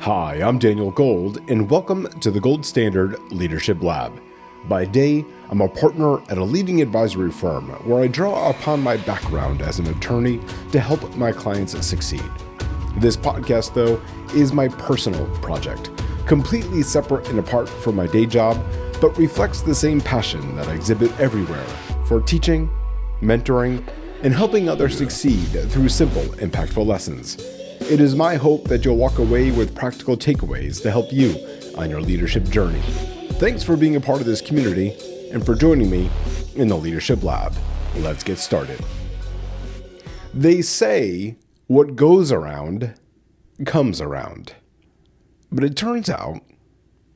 Hi, I'm Daniel Gold, and welcome to the Gold Standard Leadership Lab. By day, I'm a partner at a leading advisory firm where I draw upon my background as an attorney to help my clients succeed. This podcast, though, is my personal project, completely separate and apart from my day job, but reflects the same passion that I exhibit everywhere for teaching, mentoring, and helping others succeed through simple, impactful lessons. It is my hope that you'll walk away with practical takeaways to help you on your leadership journey. Thanks for being a part of this community and for joining me in the Leadership Lab. Let's get started. They say what goes around comes around. But it turns out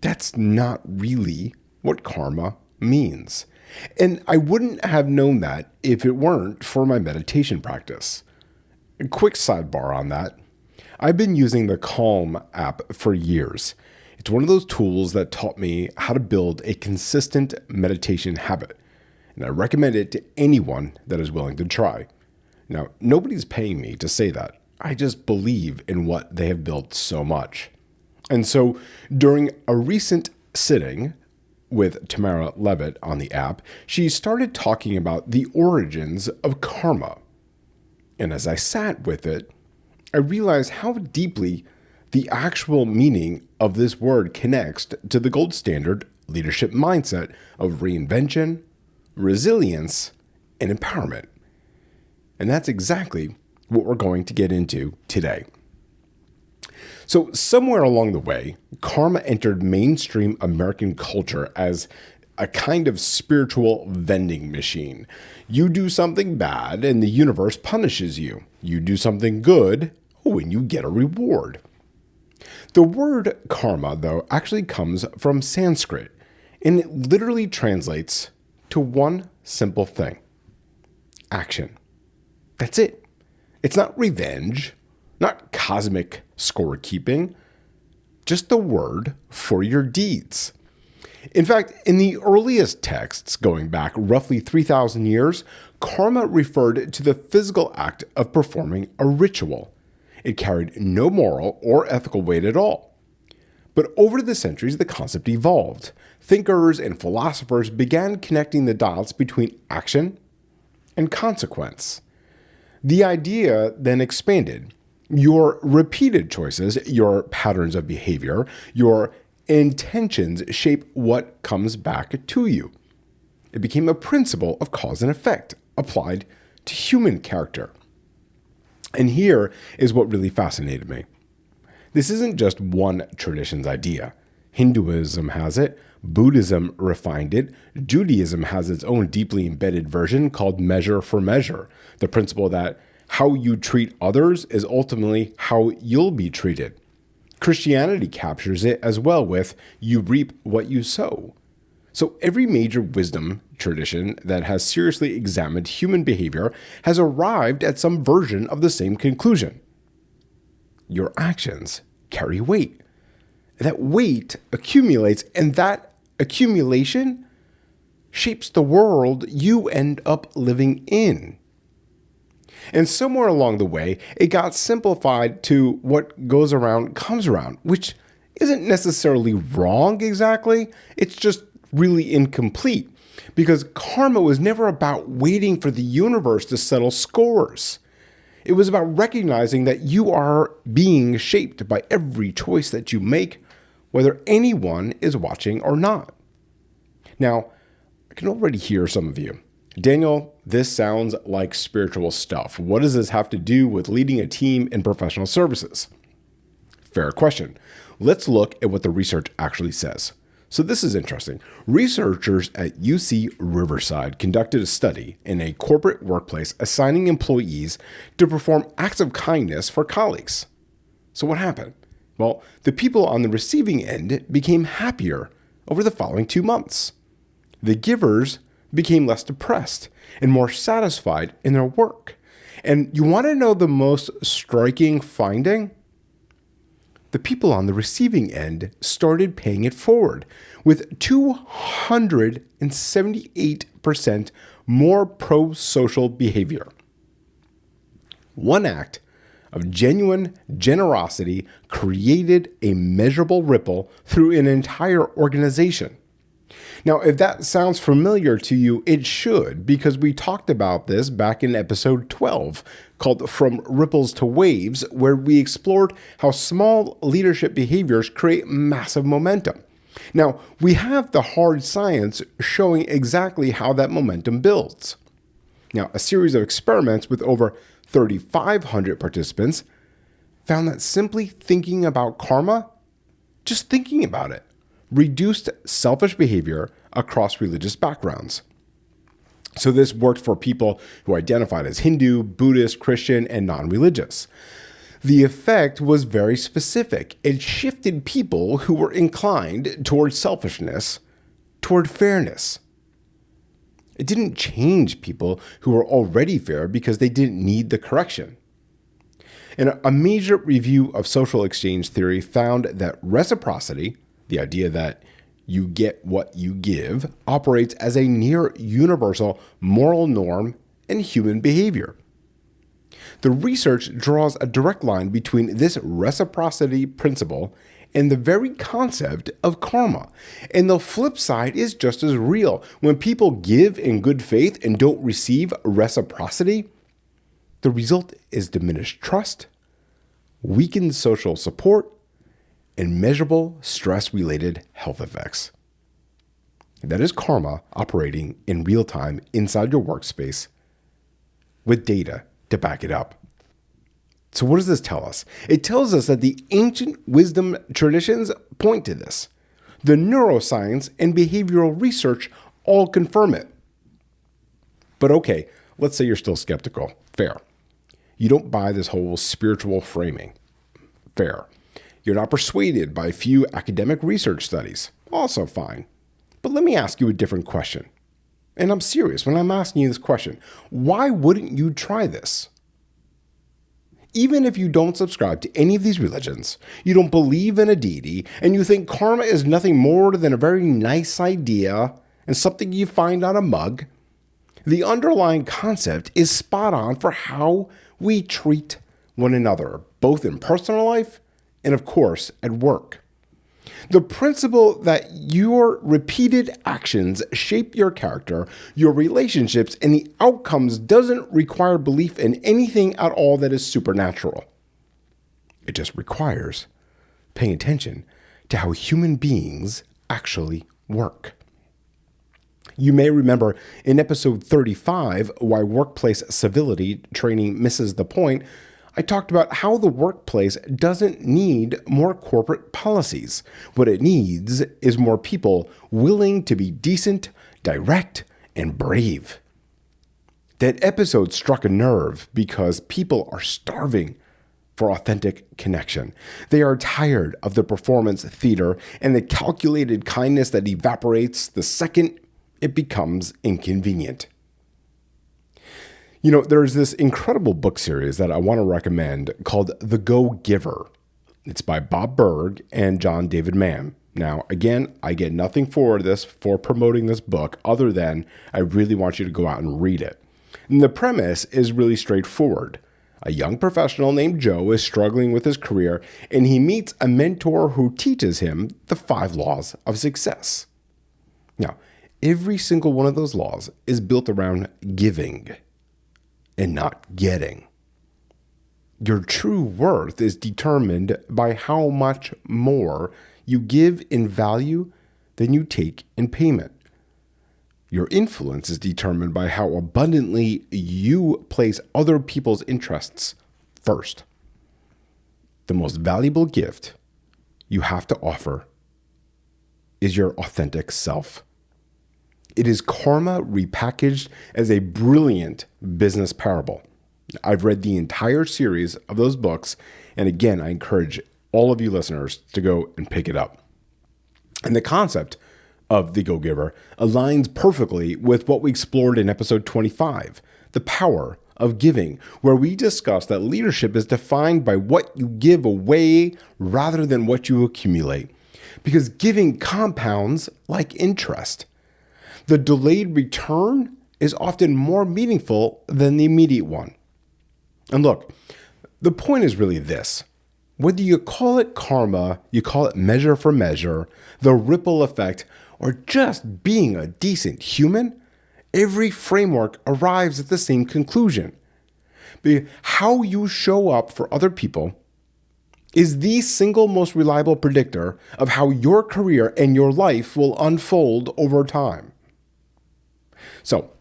that's not really what karma means. And I wouldn't have known that if it weren't for my meditation practice. A quick sidebar on that. I've been using the Calm app for years. It's one of those tools that taught me how to build a consistent meditation habit, and I recommend it to anyone that is willing to try. Now, nobody's paying me to say that. I just believe in what they have built so much. And so, during a recent sitting with Tamara Levitt on the app, she started talking about the origins of karma. And as I sat with it, I realized how deeply the actual meaning of this word connects to the gold standard leadership mindset of reinvention, resilience, and empowerment. And that's exactly what we're going to get into today. So somewhere along the way, karma entered mainstream American culture as a kind of spiritual vending machine. You do something bad and the universe punishes you. You do something good, and you get a reward. The word karma, though, actually comes from Sanskrit, and it literally translates to one simple thing: action. That's it. It's not revenge, not cosmic scorekeeping, just the word for your deeds. In fact, in the earliest texts, going back roughly 3,000 years, karma referred to the physical act of performing a ritual. It carried no moral or ethical weight at all. But over the centuries, the concept evolved. Thinkers and philosophers began connecting the dots between action and consequence. The idea then expanded. Your repeated choices, your patterns of behavior, your intentions shape what comes back to you. It became a principle of cause and effect applied to human character. And here is what really fascinated me. This isn't just one tradition's idea. Hinduism has it, Buddhism refined it, Judaism has its own deeply embedded version called measure for measure, the principle that how you treat others is ultimately how you'll be treated. Christianity captures it as well with you reap what you sow. So every major wisdom tradition that has seriously examined human behavior has arrived at some version of the same conclusion. Your actions carry weight. That weight accumulates, and that accumulation shapes the world you end up living in. And somewhere along the way, it got simplified to what goes around comes around, which isn't necessarily wrong exactly. It's just really incomplete, because karma was never about waiting for the universe to settle scores. It was about recognizing that you are being shaped by every choice that you make, whether anyone is watching or not. Now, I can already hear some of you. Daniel, this sounds like spiritual stuff. What does this have to do with leading a team in professional services? Fair question. Let's look at what the research actually says. So this is interesting. Researchers at UC Riverside conducted a study in a corporate workplace assigning employees to perform acts of kindness for colleagues. So what happened? Well, the people on the receiving end became happier over the following 2 months. The givers became less depressed and more satisfied in their work. And you want to know the most striking finding? The people on the receiving end started paying it forward with 278% more prosocial behavior. One act of genuine generosity created a measurable ripple through an entire organization. Now, if that sounds familiar to you, it should, because we talked about this back in episode 12, called From Ripples to Waves, where we explored how small leadership behaviors create massive momentum. Now, we have the hard science showing exactly how that momentum builds. Now, a series of experiments with over 3,500 participants found that simply thinking about karma, just thinking about it, reduced selfish behavior across religious backgrounds. So this worked for people who identified as Hindu, Buddhist, Christian, and non-religious. The effect was very specific. It shifted people who were inclined toward selfishness toward fairness. It didn't change people who were already fair because they didn't need the correction. And a major review of social exchange theory found that reciprocity, the idea that you get what you give, operates as a near universal moral norm in human behavior. The research draws a direct line between this reciprocity principle and the very concept of karma. And the flip side is just as real. When people give in good faith and don't receive reciprocity, the result is diminished trust, weakened social support, and measurable stress-related health effects. That is karma operating in real time inside your workspace with data to back it up. So what does this tell us? It tells us that the ancient wisdom traditions point to this. The neuroscience and behavioral research all confirm it. But okay, let's say you're still skeptical. Fair. You don't buy this whole spiritual framing. Fair. You're not persuaded by a few academic research studies. Also fine. But let me ask you a different question. And I'm serious when I'm asking you this question. Why wouldn't you try this? Even if you don't subscribe to any of these religions, you don't believe in a deity, and you think karma is nothing more than a very nice idea and something you find on a mug, the underlying concept is spot on for how we treat one another, both in personal life and, of course, at work. The principle that your repeated actions shape your character, your relationships, and the outcomes doesn't require belief in anything at all that is supernatural. It just requires paying attention to how human beings actually work. You may remember in episode 35, Why Workplace Civility Training Misses the Point, I talked about how the workplace doesn't need more corporate policies. What it needs is more people willing to be decent, direct, and brave. That episode struck a nerve because people are starving for authentic connection. They are tired of the performance theater and the calculated kindness that evaporates the second it becomes inconvenient. You know, there's this incredible book series that I want to recommend called The Go-Giver. It's by Bob Burg and John David Mann. Now, again, I get nothing for promoting this book, other than I really want you to go out and read it. And the premise is really straightforward. A young professional named Joe is struggling with his career, and he meets a mentor who teaches him the 5 laws of success. Now, every single one of those laws is built around giving and not getting. Your true worth is determined by how much more you give in value than you take in payment. Your influence is determined by how abundantly you place other people's interests first. The most valuable gift you have to offer is your authentic self. It is karma repackaged as a brilliant business parable. I've read the entire series of those books, and again, I encourage all of you listeners to go and pick it up. And the concept of the Go-Giver aligns perfectly with what we explored in episode 25, the power of giving, where we discussed that leadership is defined by what you give away rather than what you accumulate, because giving compounds like interest. The delayed return is often more meaningful than the immediate one. And look, The point is really this. Whether you call it karma, you call it measure for measure, the ripple effect, or just being a decent human, every framework arrives at the same conclusion. How you show up for other people is the single most reliable predictor of how your career and your life will unfold over time. So,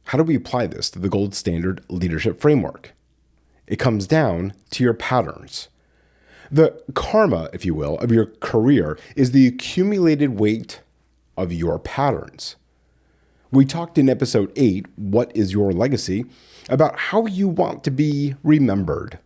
how do we apply this to the gold standard leadership framework? It comes down to your patterns. The karma, if you will, of your career is the accumulated weight of your patterns. We talked in episode 8, What is Your Legacy?, about how you want to be remembered.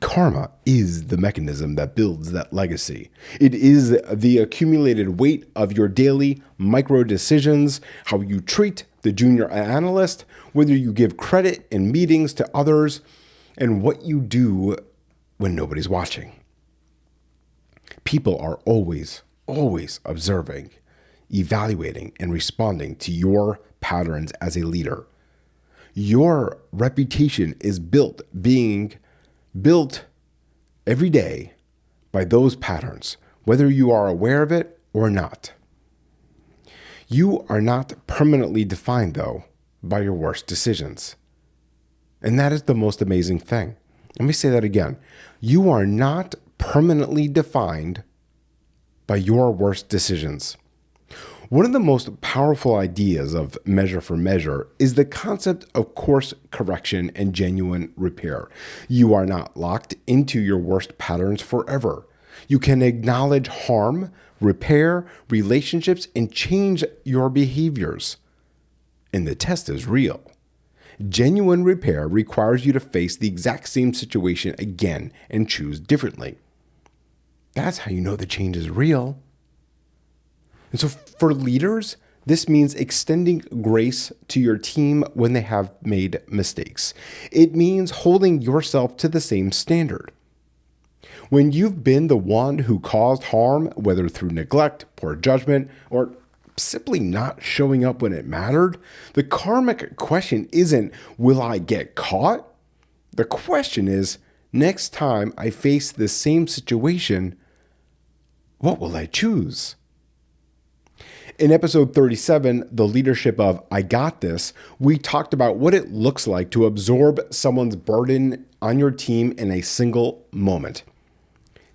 Karma is the mechanism that builds that legacy. It is the accumulated weight of your daily micro decisions, how you treat the junior analyst, whether you give credit in meetings to others, and what you do when nobody's watching. People are always observing, evaluating, and responding to your patterns as a leader. Your reputation is being built every day by those patterns, whether you are aware of it or not. You are not permanently defined, though, by your worst decisions. And that is the most amazing thing. Let me say that again. You are not permanently defined by your worst decisions. One of the most powerful ideas of measure for measure is the concept of course correction and genuine repair. You are not locked into your worst patterns forever. You can acknowledge harm, repair relationships, and change your behaviors. And the test is real. Genuine repair requires you to face the exact same situation again and choose differently. That's how you know the change is real. And so for leaders, this means extending grace to your team when they have made mistakes. It means holding yourself to the same standard. When you've been the one who caused harm, whether through neglect, poor judgment, or simply not showing up when it mattered, the karmic question isn't, will I get caught? The question is, next time I face the same situation, what will I choose? In episode 37, The Leadership of I Got This, we talked about what it looks like to absorb someone's burden on your team in a single moment.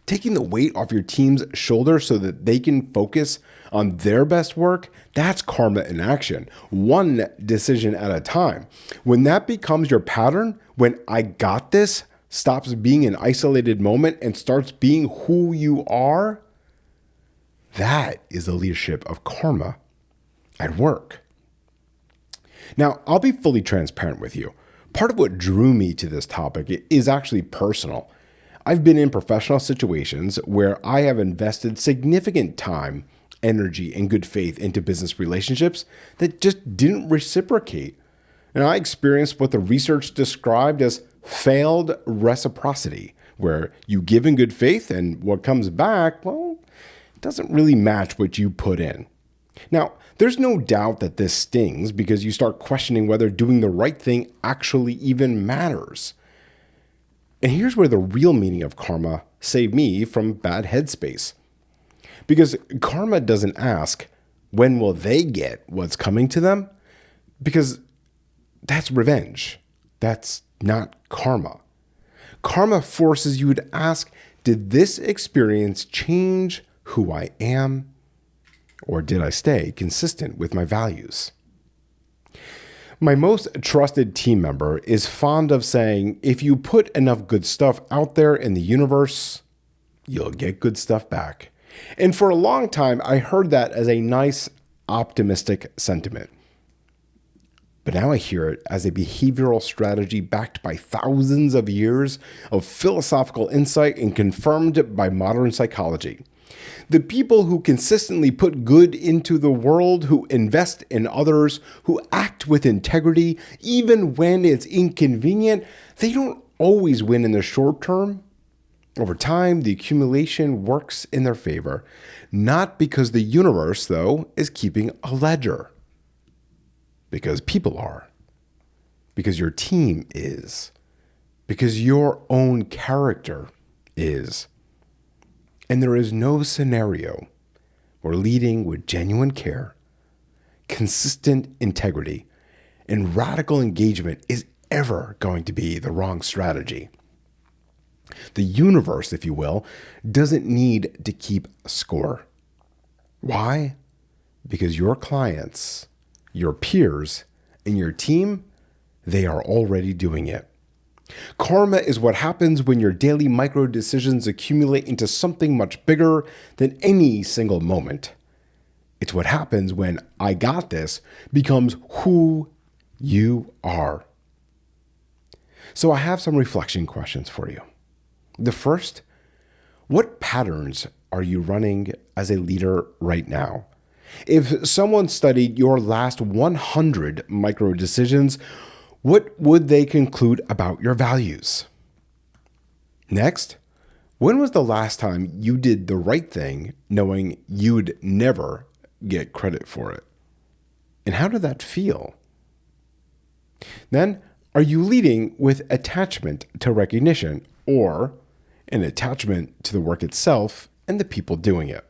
Taking the weight off your team's shoulders so that they can focus on their best work, that's karma in action, one decision at a time. When that becomes your pattern, when I got this stops being an isolated moment and starts being who you are, that is the leadership of karma at work. Now, I'll be fully transparent with you. Part of what drew me to this topic is actually personal. I've been in professional situations where I have invested significant time, energy, and good faith into business relationships that just didn't reciprocate. And I experienced what the research described as failed reciprocity, where you give in good faith and what comes back, well, doesn't really match what you put in. Now, there's no doubt that this stings because you start questioning whether doing the right thing actually even matters. And here's where the real meaning of karma saved me from bad headspace. Because karma doesn't ask, when will they get what's coming to them? Because that's revenge. That's not karma. Karma forces you to ask, did this experience change who I am, or did I stay consistent with my values? My most trusted team member is fond of saying, if you put enough good stuff out there in the universe, you'll get good stuff back. And for a long time, I heard that as a nice, optimistic sentiment. But now I hear it as a behavioral strategy backed by thousands of years of philosophical insight and confirmed by modern psychology. The people who consistently put good into the world, who invest in others, who act with integrity, even when it's inconvenient, they don't always win in the short term. Over time, the accumulation works in their favor, not because the universe, though, is keeping a ledger. Because people are. Because your team is. because your own character is. And there is no scenario where leading with genuine care, consistent integrity, and radical engagement is ever going to be the wrong strategy. The universe, if you will, doesn't need to keep score. Why? Because your clients, your peers, and your team, they are already doing it. Karma is what happens when your daily micro decisions accumulate into something much bigger than any single moment. It's what happens when "I got this" becomes who you are. So I have some reflection questions for you. The first, what patterns are you running as a leader right now? If someone studied your last 100 micro decisions, what would they conclude about your values? Next, when was the last time you did the right thing knowing you'd never get credit for it? And how did that feel? Then, are you leading with attachment to recognition or an attachment to the work itself and the people doing it?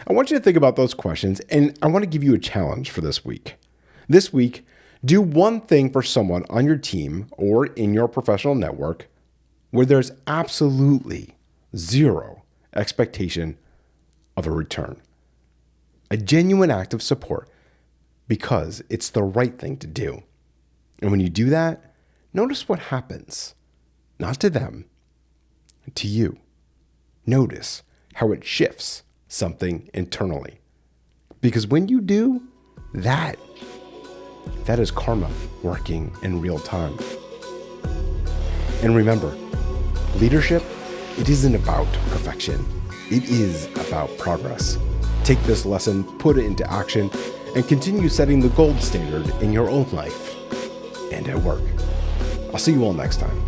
I want you to think about those questions, and I want to give you a challenge for this week. This week, do one thing for someone on your team or in your professional network where there's absolutely zero expectation of a return. A genuine act of support because it's the right thing to do. And when you do that, notice what happens. Not to them, to you. Notice how it shifts something internally. Because when you do, that is karma working in real time. And remember, leadership, it isn't about perfection. It is about progress. Take this lesson, put it into action, and continue setting the gold standard in your own life and at work. I'll see you all next time.